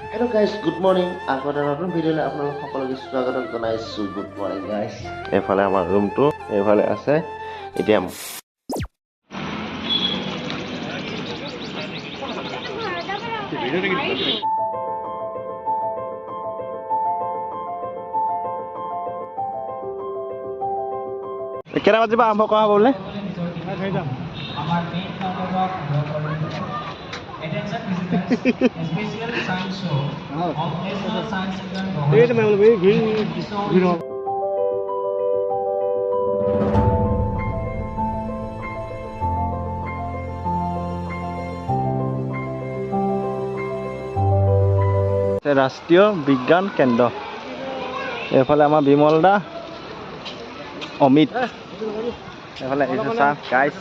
Hello guys, good morning. Aku ada nonton video ini আপোনালোক সকলোকে স্বাগতম জনাইছো. Good morning guys. এফালে আমাৰ ৰুমটো এফালে আছে. এতিয়া কেটা বাজিব আৰম্ভ কৰা হ'ব বোলে? আমাৰ মেইন নাটক Attention visitors, a special science show of National Science Center. ৰাষ্ট্ৰীয় বিজ্ঞান কেন্দ্ৰ এফালে আমাৰ বিমল দা অমিত এফালে আহিছে গাইছ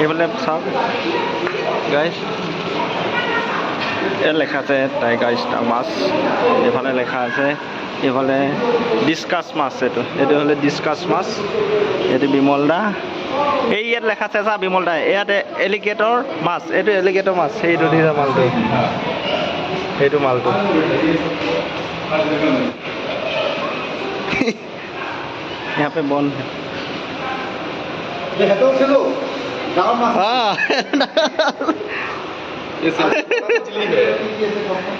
এইফালে চাওক গাইছ এ লেখা আছে টাইগাৰ ষ্টাৰ মাছ এইফালে লেখা আছে এইফালে ডিছকাছ মাছ এইটো হ'লে ডিছকাছ মাছ এইটো বিমল দা এই ইয়াত লেখা আছে চা বিমল দা ইয়াতে এলিগেটৰ মাছ এইটো এলিগেটৰ মাছ সেইটো দিছে মালটো সেইটো মালটো यहाँ पे बन है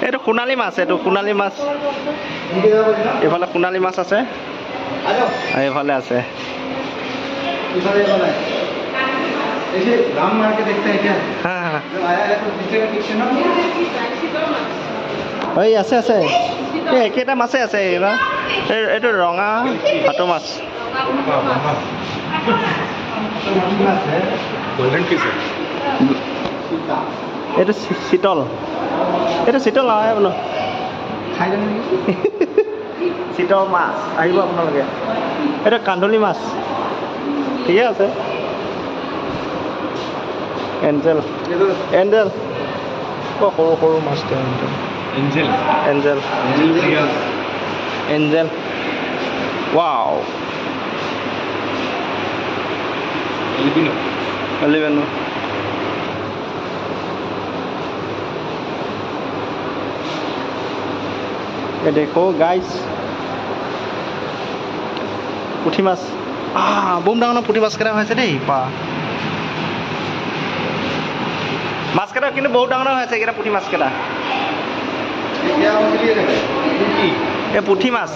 এইটো সোণালী মাছ এইটো সোণালী মাছ এইফালে সোণালী মাছ আছে এইফালে আছে এই আছে আছে এই একেটা মাছে আছে এইটো ৰঙা ভাটৌ মাছ এইটো চিতল এইটো চিতল নহয় বোলো চিতল মাছ আহিব আপোনালোকে এইটো কান্ধলি মাছ ঠিকে আছে এঞ্জেল এঞ্জেল সৰু সৰু মাছটো এঞ্জেল এঞ্জেল এঞ্জেল ৱাও এলিবেনো দেখো গাইছ পুঠি মাছ বম ডাঙৰ পুঠি মাছ কেইটা হৈছে দেই পা মাছ কেইটা কিন্তু বহুত ডাঙৰ হৈছে এইকেইটা পুঠি মাছ কেইটা এই পুঠি মাছ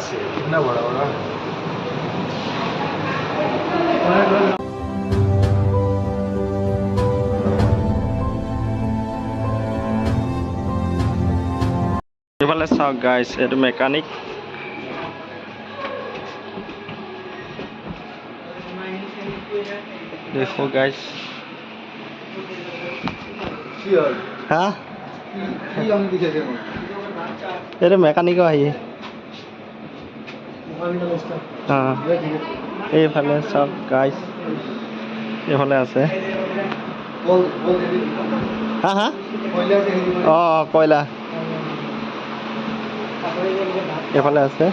এইফালে চাওক গাইছ এইটো মেকানিক দেখো গাইছ হা এইটো মেকানিকো আহি এইফালে চাওক গাইছ এইফালে আছে হা হা অঁ কয়লা এইফালে আছে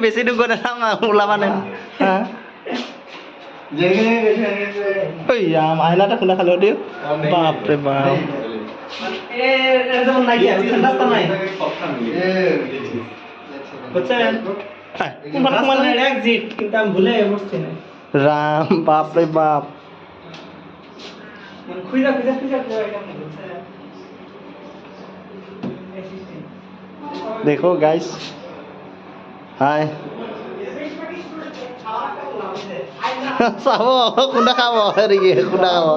বেছি দূৰ গৈ নাথাক ওলাবা নে আইনাটা খুন্দা খালেও দিও বাপরে বাপ রাম বাপরে বাপ দেখো গাইস হাই চাব খুন্দা খাব হেৰি খুন্দা খাব